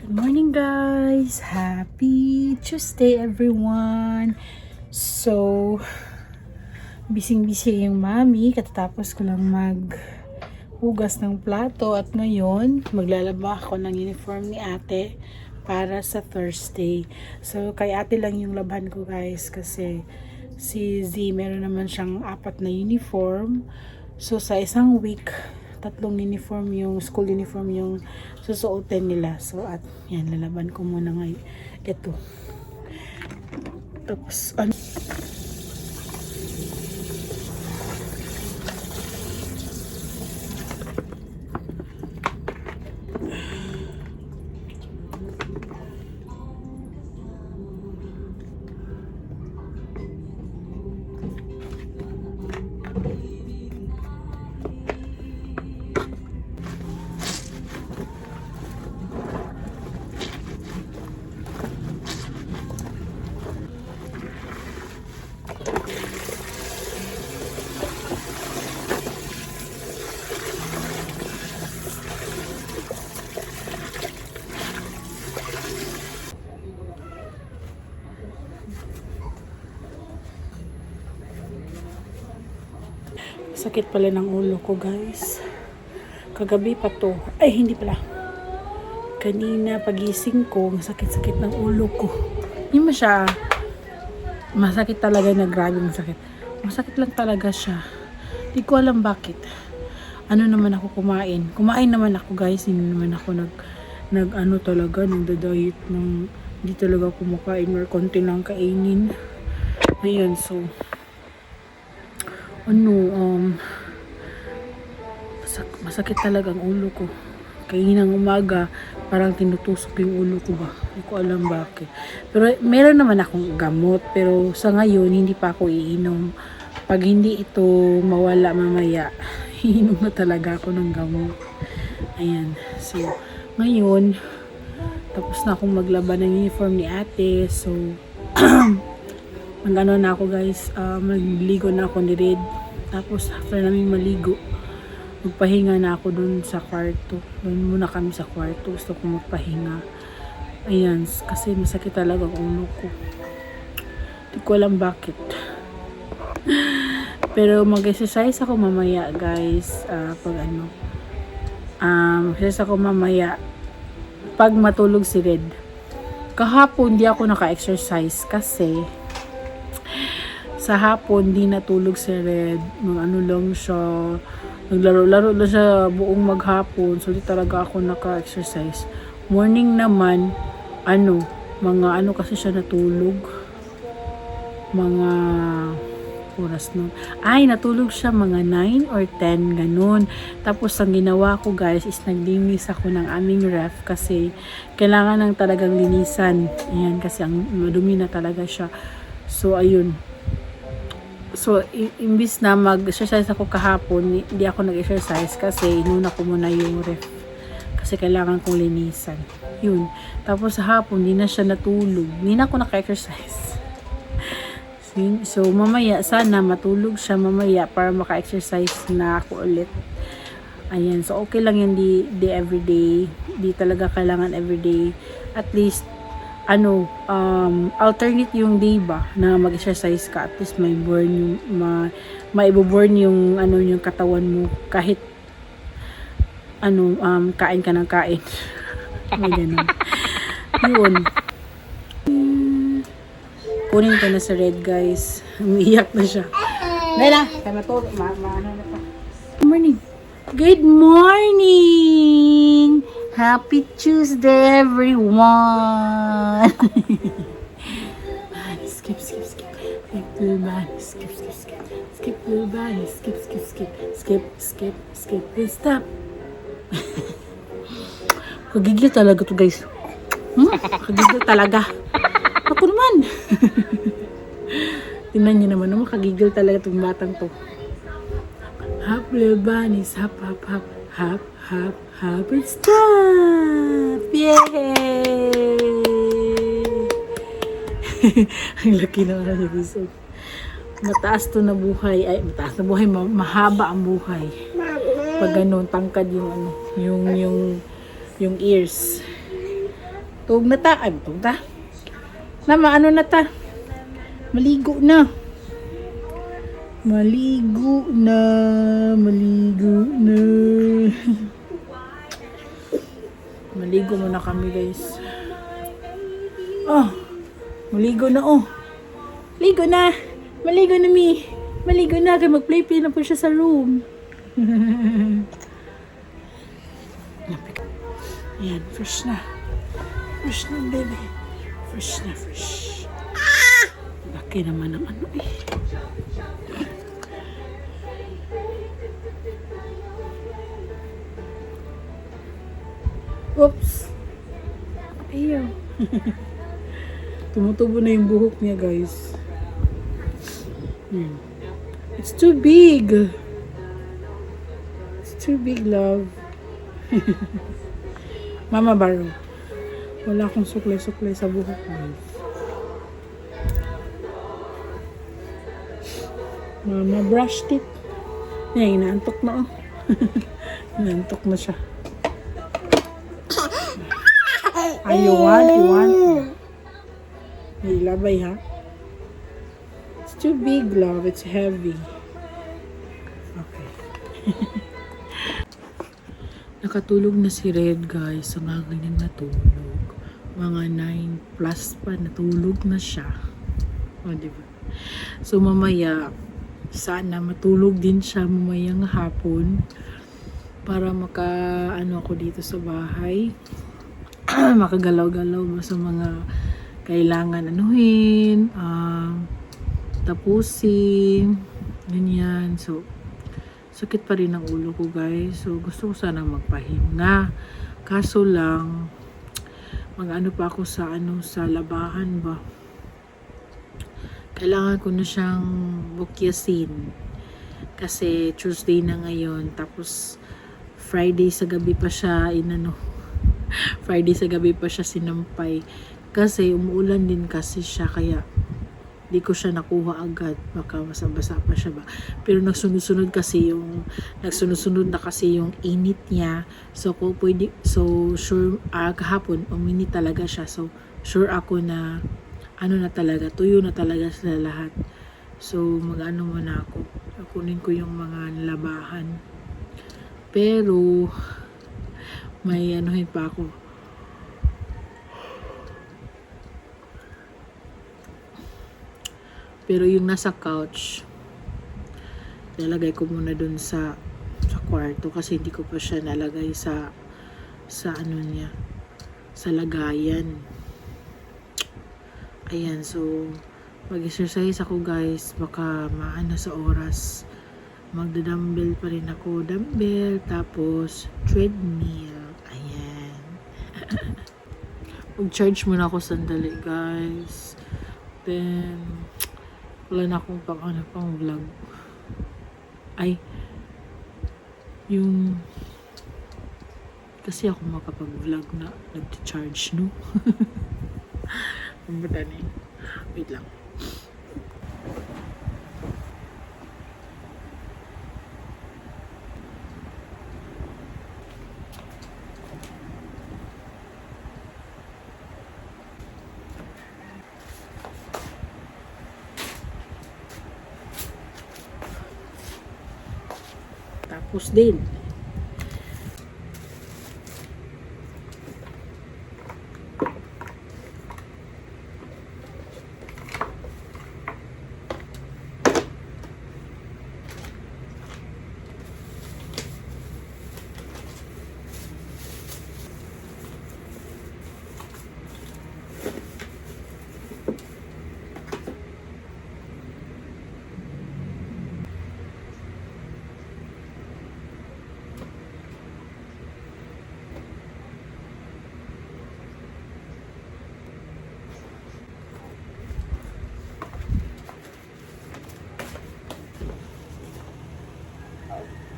Good morning guys! Happy Tuesday everyone! So, bising-busy yung mami. Katatapos ko lang maghugas ng plato at ngayon maglalaba ako ng uniform ni ate para sa Thursday. So, kay ate lang yung laban ko guys kasi si Z meron naman siyang 4 na uniform. So, sa isang week 3 uniform yung school uniform yung susuotin nila. So at yan, lalaban ko muna ngayon ito. Tapos ano, sakit pala ng ulo ko guys. Kagabi pa to. Ay, hindi pala. Kanina pagising ko, masakit-sakit ng ulo ko. Hindi mo siya masakit talaga na grabing sakit. Masakit lang talaga siya. Hindi ko alam bakit. Ano naman ako kumain. Kumain naman ako guys. Hindi naman ako nag talaga, nagda-diet ng hindi talaga kumakain or konti lang kainin. Ayan, so masakit talaga ang ulo ko. Kaninang umaga, parang tinutusok yung ulo ko ba. Hindi ko alam bakit. Pero meron naman akong gamot. Pero sa ngayon, hindi pa ako iinom. Pag hindi ito mawala mamaya, iinom na talaga ako ng gamot. Ayan. So, ngayon, tapos na akong maglaban ng uniform ni ate. So, mag-ano na ako guys, magligo na ako ni Red. Tapos after namin maligo, magpahinga na ako dun sa kwarto. Doon muna kami sa kwarto. Gusto ko magpahinga. Ayan, kasi masakit talaga ang ulo ko. Hindi ko alam bakit. Pero mag-exercise ako mamaya guys. Exercise ako mamaya pag matulog si Red. Kahapon di ako naka-exercise kasi sa hapon di natulog si Red. Lang siya, naglaro-laro lang siya buong maghapon. So di talaga ako naka-exercise. Morning naman, kasi siya natulog. Mga oras nun. Ay, natulog siya mga 9 or 10, ganun. Tapos ang ginawa ko guys is naglinis ako ng aming ref kasi kailangan ng talagang linisan. Ayan, kasi ang madumi na talaga siya. So, ayun. So, imbis na mag-exercise ako kahapon, hindi ako nag-exercise kasi inuna ko muna yung ref. Kasi kailangan kong linisan. Yun. Tapos sa hapon, hindi na siya natulog. Hindi na ako naka-exercise. So, mamaya, sana matulog siya mamaya para maka-exercise na ako ulit. Ayan. So, okay lang yun di everyday. Di talaga kailangan everyday. At least, alternate yung day ba na mag-exercise ka. At least may burn yung, maibo-burn yung, yung katawan mo. Kahit, kain ka ng kain. Ganun. Yun. Kunin ko na sa Red guys. Umiiyak na siya. Layla, kaya matulog. Ano na pa. Good morning. Good morning! Happy Tuesday everyone! Skip. Skip little bunny. Skip. Skip little bunny. Skip. Skip. And stop. Kagigil talaga to guys. Kagigil talaga. Ako naman. Tingnan niyo naman, makagigil talaga itong batang to. Hop, little bunnies, hop, and stop! Yay! Ang laki na nga niya. Mataas to na buhay. Ay, mataas na buhay. Mahaba ang buhay. Pag ganun, tangkad yung yung ears. Tuog na ta. Ay, tuog ta. Nama, ano na ta? Maligo na. Maligo na. Maligo na. Maligo muna kami, guys. Oh, maligo na, oh. Maligo na. Maligo na, mi. Maligo na. Kaya mag-play-play na po siya sa room. Ayan, fresh na. Fresh na, baby. Fresh na, fresh. Laki naman ang ano eh. Oops. Ayaw. Tumutubo na yung buhok niya, guys. It's too big. It's too big, love. Mama Baro. Wala akong suklay-suklay sa buhok, guys. Mama brushed it. Yan, inaantok na, oh. Inaantok na siya. Ay, you want? Nilabay, ha? It's too big, love. It's heavy. Okay. Nakatulog na si Red, guys. Ang aga niyang natulog. Mga 9 plus pa, natulog na siya. O, diba? So, mamaya, sana matulog din siya mamayang hapon para ako dito sa bahay. Makagalaw-galaw ba sa mga kailangan anuhin, tapusin, ganyan. So, sakit pa rin ang ulo ko, guys. So, gusto ko sana magpahinga. Kaso lang, mag-ano pa ako sa sa labahan ba. Kailangan ko na siyang bukyasin. Kasi Tuesday na ngayon. Tapos, Friday sa gabi pa siya Friday sa gabi pa siya sinampay. Kasi umuulan din kasi siya. Kaya, di ko siya nakuha agad. Baka basa-basa pa siya ba. Pero nagsunod-sunod na kasi yung init niya. So, sure, kahapon, uminit talaga siya. So, sure ako na, tuyo na talaga sila lahat. So, mag-ano muna ako. Kunin ko yung mga labahan. Pero, may anuhin pa ako. Pero yung nasa couch, nalagay ko muna dun sa kwarto kasi hindi ko pa siya nalagay sa niya, sa lagayan. Ayan, so mag-exercise ako, guys. Baka maano sa oras. Magda-dumbbell pa rin ako. Dumbbell, tapos treadmill. Ayan. Mag-charge muna ako sandali, guys. Then, wala na akong pang vlog. Ay, kasi ako makapag-vlog na nag-charge, no? Kumbutan eh. Wait lang. Tapos din.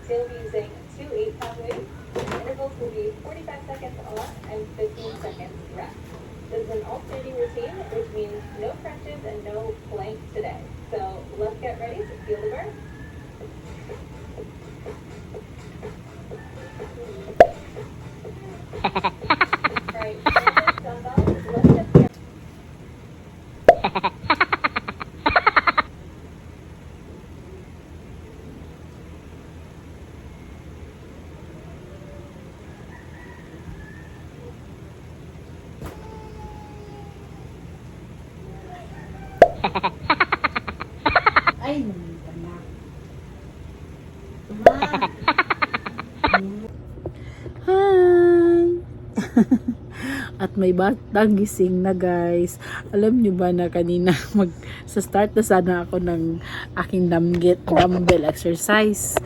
Still using 2 8-pound weights. Intervals will be 45 seconds on and 15 seconds rest. This is an alternating routine, which means no crunches and no plank today. So let's get ready to feel the burn. All right, dumbbell Ay, nandito na. Hi! At may batang gising na guys. Alam nyo ba na kanina sa start na sana ako ng aking dumbbell exercise.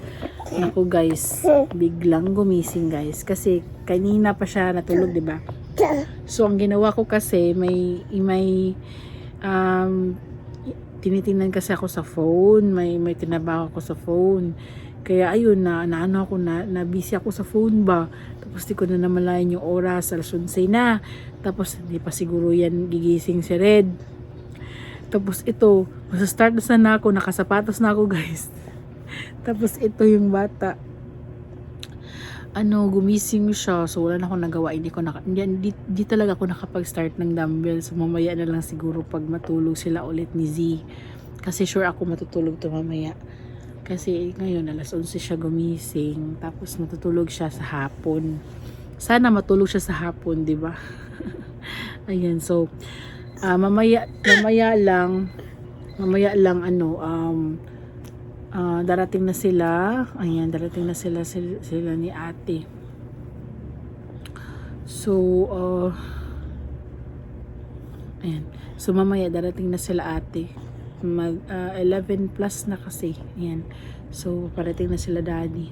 Ako guys, biglang gumising guys. Kasi kanina pa siya natulog, di ba? So ang ginawa ko kasi tinitingnan kasi ako sa phone, may tinabaho ako sa phone. Kaya ayun na busy ako sa phone ba. Tapos di ko na namalayan yung oras, alas 11 na. Tapos hindi pa siguro yan gigising si Red. Tapos ito, start na sana ako, nakasapatos na ako guys. Tapos ito yung bata. Gumising siya. So wala na akong nagawa. Hindi talaga ako nakapag-start ng dumbbell. So mamaya na lang siguro pag matulog sila ulit ni Z. Kasi sure ako matutulog to mamaya. Kasi ngayon alas 11 siya gumising. Tapos matutulog siya sa hapon. Sana matulog siya sa hapon, di ba? Ayan, so mamaya lang darating na sila. Ayan, darating na sila ni ate. So ayan. So mamaya darating na sila ate. 11 plus na kasi. Ayan. So parating na sila daddy.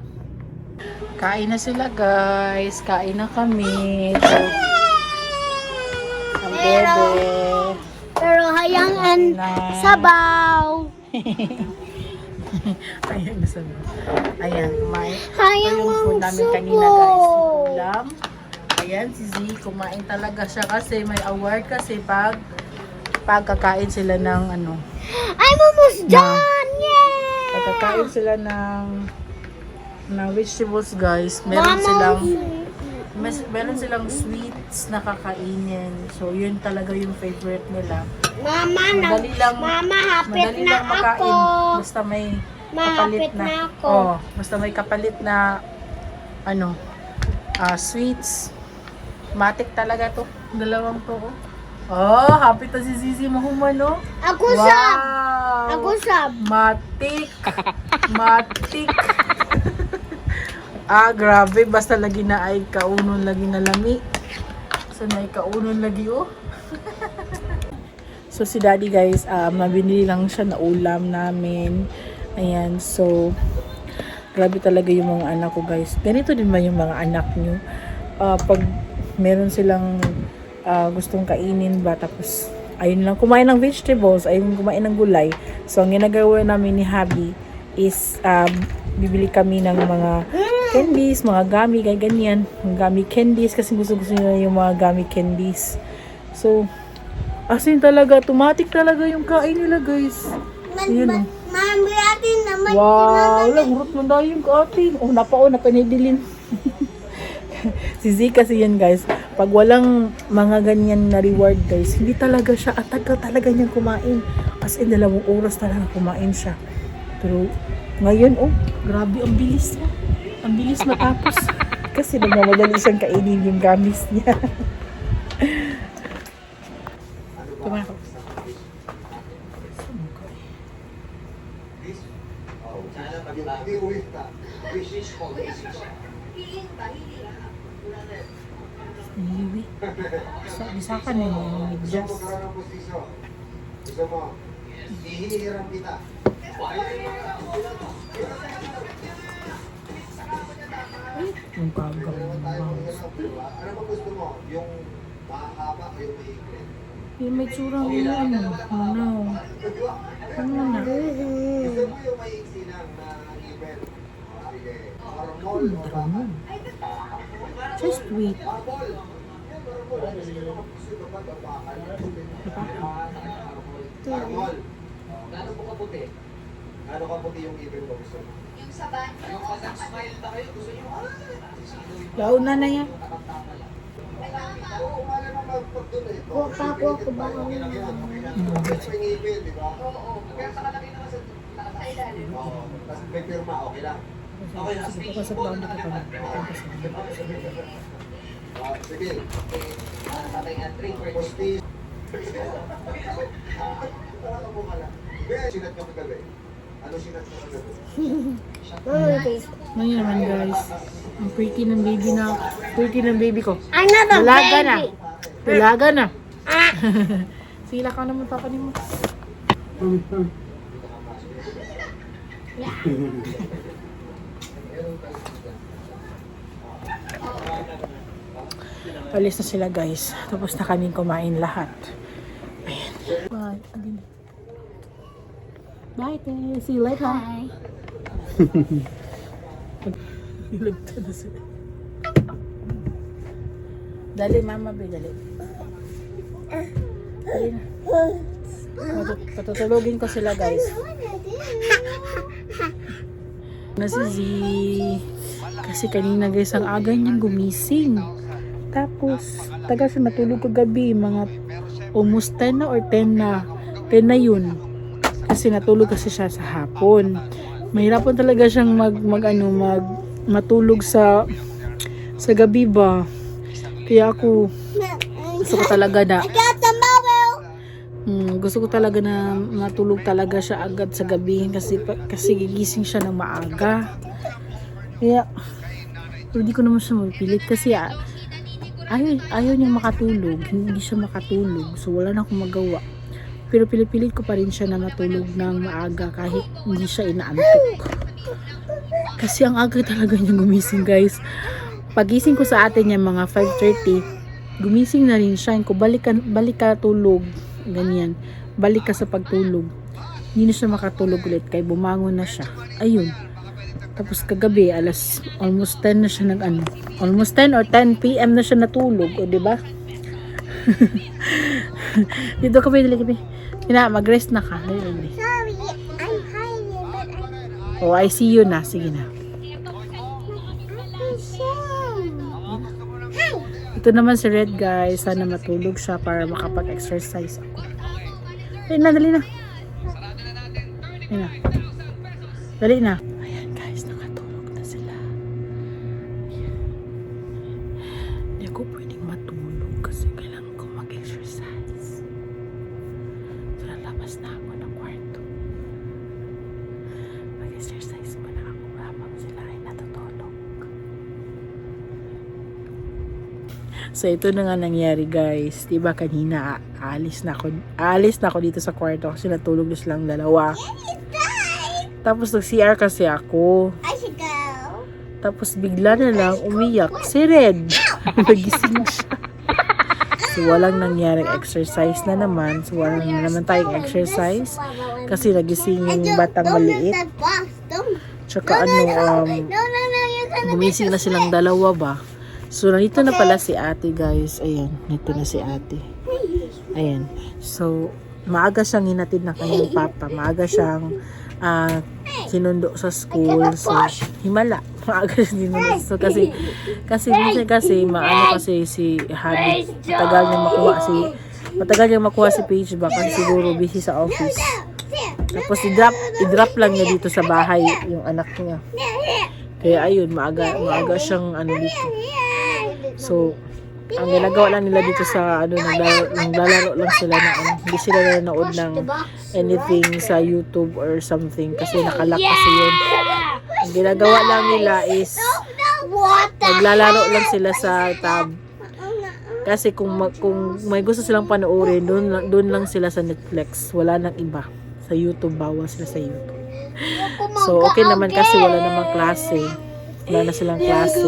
Kain na sila guys. Kain na kami. So, ang bebe. Pero hayangan sabaw. Ayan na sabi. Ayan, kumain. Hayang Ito yung food namin kanina guys. Ulam. Ayan, si Z, kumain talaga siya kasi may award kasi pagkakain sila ng I'm almost done! Yay! pagkakain sila ng vegetables guys. Meron silang sweets na kakainin. So, yun talaga yung favorite nila. Madali lang hapit na makain. ako. Basta may Mahapit kapalit na. na ako. Oh, basta may kapalit na sweets. Matik talaga to. Dalawang to. Oh, happy to si Zizi Mahumano. Ako Wow! sab. Ako sab. Matik. Matik. Grabe. Basta lagi na ay kaunon lagi na lami. Basta na ay kaunon lagi So si daddy guys, mabinili lang siya na ulam namin. Ayan, so grabe talaga yung mga anak ko guys. Ganito din ba yung mga anak nyo? Pag meron silang gustong kainin ba, tapos ayun lang, kumain ng vegetables, ayun kumain ng gulay. So ang ginagawa namin ni Habi is bibili kami ng mga candies, mga gummy, ganyan. Gummy candies kasi gusto nila yung mga gummy candies. So asin talaga, automatic talaga yung kain nila guys. Ayun. Mami, atin naman. Wow, lagrot mo dahil yung atin. Napanidilin. Si Z kasi yan guys, pag walang mga ganyan na reward guys, hindi talaga siya talaga niyang kumain. As in, 2 oras talaga kumain siya. Pero ngayon, grabe, ang bilis niya. Ang bilis matapos. Kasi nagmamadali siyang kainin yung gamis niya. Tumakot. Liwi. Bisa ka na yung medyas. Gusto mo, hihiram kita. Yung kagawin Ano ba gusto mo? Yung mahaba o yung maikli? yung may tsurang yun, ano na. Gusto mo yung maiksi lang na even? Sige. Marmol o baka? Just wait. Marmol! Marmol. Kasi ka naman gusto ito ba? Marmol. Gano'n po kaputi? Gano'n kaputi yung even mo gusto mo? Yung saban, Yung pag-smile na kayo, gusto nyo, Launa na yan. oo, wala nang pag doon eh. Ako ba? Okay lang yan, okay lang. Kasi may ngipin, di ba? oo. Pero nakalagay naman sa ilalim. Oo. Tapos may pirma, okay lang. Okay lang. Sige, pasok down dito pa. Sige. Tatay nga, 3 Postis. Nakakapukala. Kaya sinat ka kagabi. Ano sinat ka kagabi? Ngayon naman guys, ang pretty ng baby na, pretty ng baby ko. Another Dalaga na. baby. Dalaga na. Sila ka naman papanin mo. Alis na sila guys. Tapos na kaming kumain lahat. Ayan. Bye. Again. Bye, te. See you later. Hi. Ilagta na sila. Dali, mama, be, dali. Dali na. Patutulogin ko sila, guys. Na si Z. Kasi kanina, guys, ang aga niyang gumising. Tapos, taga siya matulog kagabi. Mga almost 10 na or 10 na. 10 na yun. Kasi natulog kasi siya sa hapon. Mahirapan talaga siyang matulog sa gabi ba. Kaya ako gusto ko talaga na gusto ko talaga na matulog talaga siya agad sa gabi kasi gigising siya ng maaga. Kaya hindi ko naman siya mapilit kasi ayaw niya makatulog, hindi siya makatulog. So wala na akong magawa. Pero pilipilit ko pa rin siya na matulog ng maaga kahit hindi siya inaantok. Kasi ang aga talaga niya gumising, guys. Pagising ko sa atin niya mga 5:30, gumising na rin siya. Ko balik ka tulog. Ganyan. Balik ka sa pagtulog. Hindi na siya makatulog ulit kaya bumangon na siya. Ayun. Tapos kagabi, almost 10 na siya almost 10 or 10 PM na siya natulog. O, diba? Dito kami, mag-rest na ka. Sorry, I'm hiding, but Oh, I see you na. Sige na. Ito naman si Red, guys. Sana matulog siya para makapag-exercise ako. Dali na, dali na. Dali na. Dali na. Ayan, guys. Nakatulog na sila. Ayan. Hindi ako pwedeng matulog kasi kailangan ko mag-exercise. So, lalabas na ako ng kwarto. Mag-exercise muna ako habang sila ay natutulog. So, ito na nga nangyari, guys. Diba kanina, aalis na ako dito sa kwarto kasi natulog na silang dalawa. Tapos nag-CR kasi ako. I should go. Tapos bigla na lang umiyak si Red. Nagising siya. So, walang nangyaring exercise na naman. So, walang na naman tayong exercise. Kasi nagising yung batang maliit. Tsaka gumising na silang dalawa ba. So, nandito na pala si ate, guys. Ayan, nandito na si ate. Ayan. So, maaga siyang hinatid na kanyang papa. Maaga siyang sinundo sa school. So, himala. Maaga siyang sinundo. So, kasi maano kasi si Habib. Matagal niya makuha si Paige ba. Kasi siguro busy sa office. Tapos, i-drop lang niya dito sa bahay yung anak niya. Kaya, ayun, maaga siyang dito. So, ang ginagawa lang nila dito sa naglalaro lang sila hindi sila nanonood ng anything sa YouTube or something kasi nakalock kasi yun. Ang ginagawa lang nila is naglalaro lang sila sa tab. Kasi kung may gusto silang panoorin, doon lang sila sa Netflix. Wala nang iba. Sa YouTube, bawal sila sa YouTube. So, okay naman kasi wala namang klase. Wala na silang klase.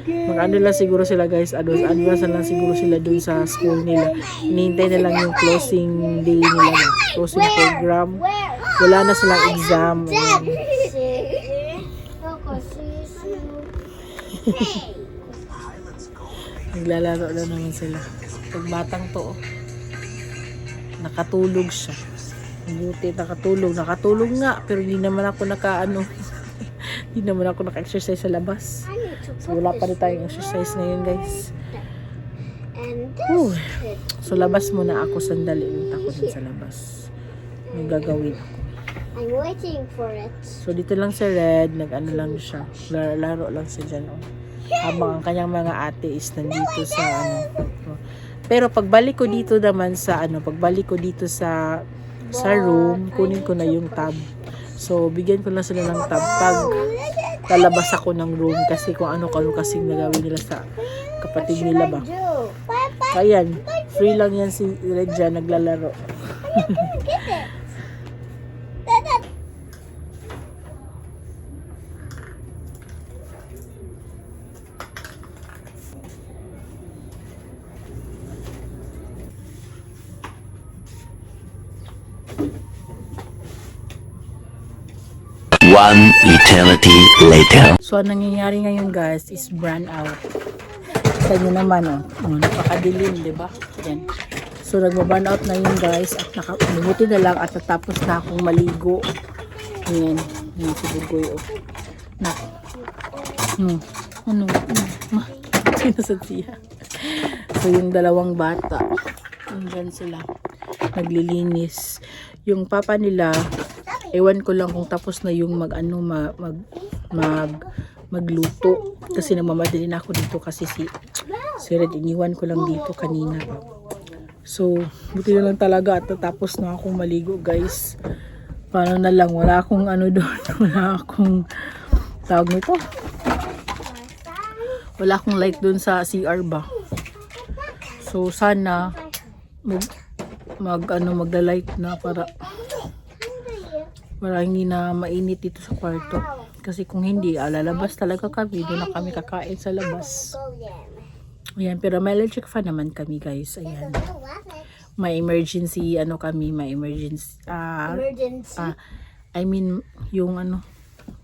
Mag-ano lang siguro sila, guys. Ano lang siguro sila dun sa school nila. Hinihintay na lang yung closing day nila. Closing program. Wala na silang exam. Naglalaro na naman sila. Pag batang to, nakatulog siya. Buti, nakatulog nga. Pero hindi naman ako hindi naman ako naka-exercise sa labas. So, wala pa rin tayong exercise ngayon, guys. So, labas muna ako sandali. Punta ko dun sa labas. May gagawin ako. I'm waiting for it. So, dito lang si Red. Nag-ano lang siya. Laro lang siya dyan. Habang ang kanyang mga ate is nandito sa Pero, pagbalik ko dito naman sa sa room, kunin ko na yung tab. So, bigyan ko lang sila ng tab pag lalabas ako ng room kasi kung ano-ano kasing nagawin nila sa kapatid nila ba. Do. Ayan, free lang yan si Regia naglalaro. Get it. One eternity later. So, ang nangyayari ngayon guys is brand out. Kita nyo naman, napakadilim, di ba? Yan. So, nagbaburn out na yun guys at nakabuti na lang at natapos na akong maligo. Yan. Yan si Bugoy, oh. Na. Ano? Sinasad siya. So, yung dalawang bata, andyan sila. Naglilinis. Yung papa nila, ewan ko lang kung tapos na yung magluto kasi nagmamadali na ako dito kasi si Red iniwan ko lang dito kanina. So buti na lang talaga at natapos na akong maligo guys. Paano na lang, wala akong doon, wala akong tawag nito, wala akong light doon sa CR ba. So sana magla-light na para hindi na mainit dito sa kwarto. Kasi kung hindi, lalabas talaga kami. Doon na kami kakain sa labas. Ayan, pero may electric fan naman kami guys. Ayan. May emergency, may emergency. I mean, yung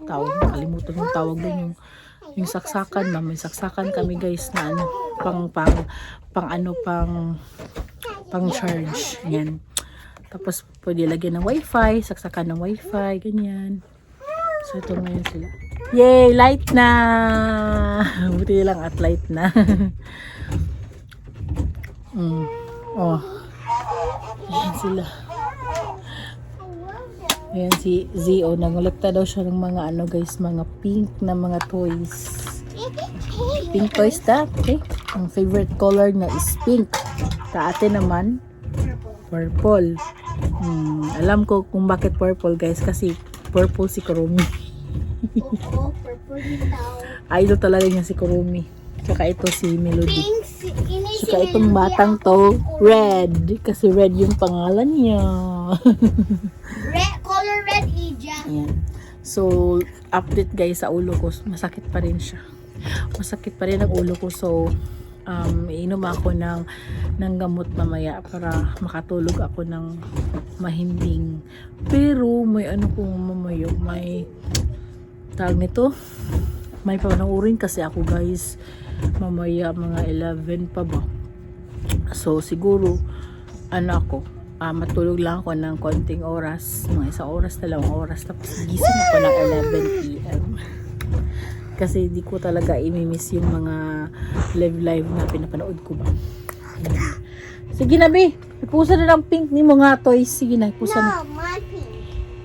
tawag, nakalimutan yung tawag doon. Yung saksakan, may saksakan kami guys na pang charge. Ayan. Tapos, pwede lagyan ng wifi, saksakan ng wifi, ganyan. So, ito ngayon sila. Yay! Light na! Buti lang at light na. Oh. Ayan sila. Ayan si Zio. Nangulekta daw siya ng mga guys, mga pink na mga toys. Pink toys ta, okay? Ang favorite color na is pink. Sa atin naman, purple. Alam ko kung bakit purple guys, kasi purple si Kurumi. Idol talaga niya si Kurumi. Tsaka ito si Melody. Tsaka itong batang to, red. Kasi red yung pangalan niya. Color red, Ija. Ayan. So, update guys sa ulo ko. Masakit pa rin siya. Masakit pa rin ang ulo ko. So, iinom ako ng gamot mamaya para makatulog ako ng mahimbing. Pero may mamaya, may tawag nito, may panaurin kasi ako guys mamaya mga 11 pa ba. So siguro matulog lang ako ng konting oras, mga 1 oras, 2 oras, tapos gising ako ng 11 PM. Kasi di ko talaga imimiss yung mga live na pinapanood ko ba. Ayan. Sige na, Bi. Ipusa na ng pink ni mga toys. Sige na, ipusa na. No, my pink.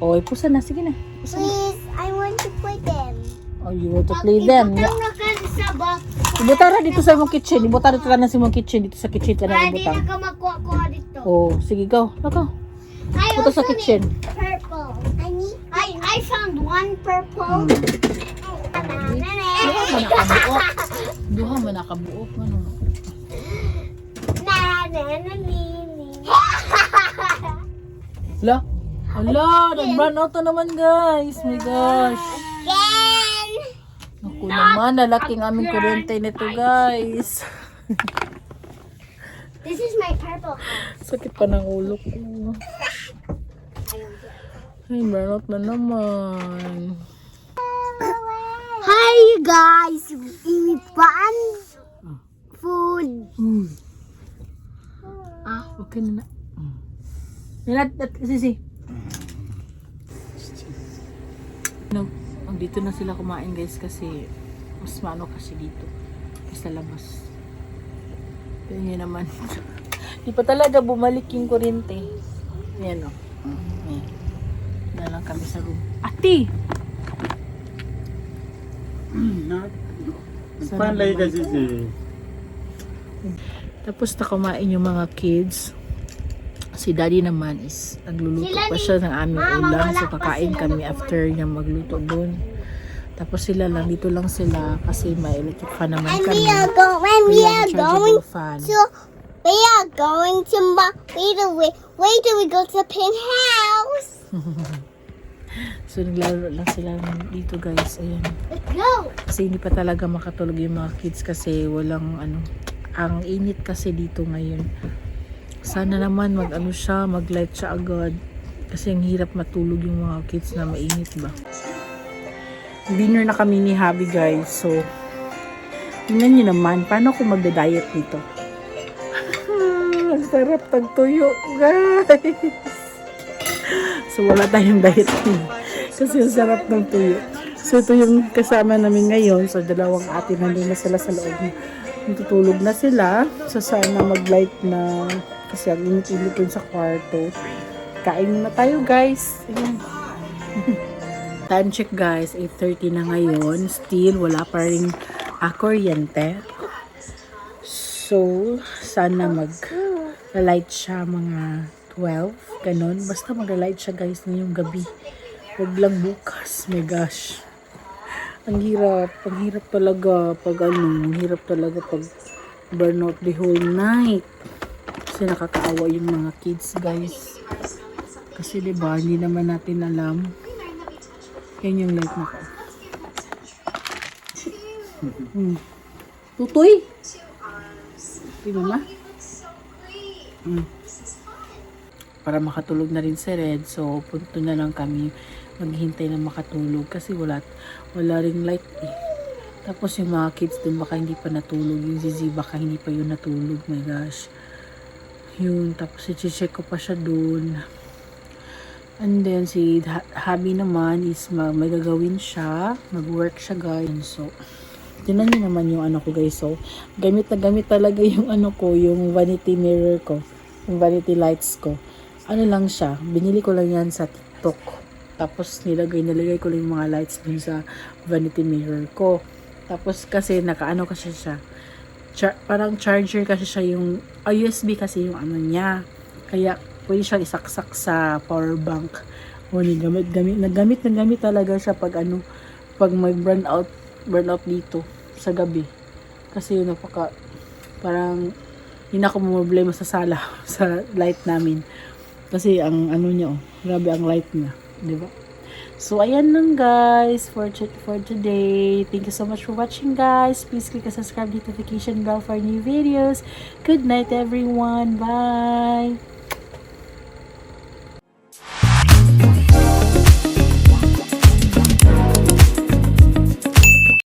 Oh, ipusa na. Sige na. Ipusa na. Please, I want to play them. Oh, you want to play them? Sa box. Ibutara dito sa mong kitchen. Ibutara dito ka na sa mong kitchen. Dito sa kitchen ka na Hindi ibutang. na ka magkuha-kuha dito. Oh, sige, go. Naka. I Punta sa also kitchen. need purple. I found one purple. Duha man nakabuok. Ano? Hala, nag-run out na naman guys. My gosh. Naku naman, nalaking aming kuryente nito guys. This is my purple house. Sakit pa ng ulo ko. Ay, run out na naman. Hi you guys, we eat fun food. Okay na na. Sisi. Dito na sila kumain guys kasi mas maano kasi dito. Sa labas. Yan naman. Di pa talaga bumalik yung kuryente. Yan o. Yan. Na lang kami sa room. Ati! Panlay kasi Tapos na kumain yung mga kids. Si daddy naman is nagluluto pa siya ng aming Mama, ulam. wala So pa kakain sila kami after niya magluto doon. Tapos sila lang, dito lang sila kasi may electric fan naman And kami. we are going Fan. to we are going to wait till we go to the pin house. So naglaro lang sila dito guys. Ayan. Let's go. Kasi hindi pa talaga makatulog yung mga kids kasi walang ang init kasi dito ngayon. Sana naman mag-light siya agad. Kasi ang hirap matulog yung mga kids na mainit ba. Dinner na kami ni Habi guys. So, tingnan nyo naman, paano ako magda-diet dito? Ang sarap tagtuyo guys. So, wala tayong diet kasi ang sarap ng tuyo. So, ito yung kasama namin ngayon. So, dalawang ate nandun na sila sa loob. Natutulog na sila. So, sana mag-light na kasi ang init-init dun sa kwarto. Kain na tayo guys. Ayan. Time check guys, 8:30 na ngayon. Still, wala pa rin kuryente. So, sana mag-light siya mga 12. Ganon. Basta mag-light siya guys ngayong gabi. Huwag lang bukas. My gosh. Ang hirap. Ang hirap talaga ang hirap talaga pag burnout the whole night. Kasi nakakaawa yung mga kids guys. Kasi diba, hindi naman natin alam. Yan yung light na ko. Tutoy! Di ba ma? Para makatulog na rin si Red. So, punto na lang kami maghintay na makatulog. Kasi wala ring light eh. Tapos yung mga kids dun baka hindi pa natulog. Yung Zizi baka hindi pa yun natulog. My gosh. Yun. Tapos i-check ko pa siya dun. And then, si Habi naman is may gagawin siya. Mag-work siya, guys. So, tinan niyo naman yung ko, guys. So, gamit na gamit talaga yung yung vanity mirror ko. Yung vanity lights ko. Ano lang siya. Binili ko lang yan sa TikTok. Tapos, nilagay ko lang yung mga lights dun sa vanity mirror ko. Tapos, kasi, kasi siya. Parang charger kasi siya yung, USB kasi yung niya. Kaya, pwede siyang isaksak sa power bank. O nagamit talaga siya pag pag may burnout dito sa gabi. Kasi yun parang hindi na ako problema sa sala sa light namin. Kasi ang niya grabe ang light niya, di ba? So ayan lang guys for today. Thank you so much for watching guys. Please click the subscribe notification bell for new videos. Good night everyone. Bye.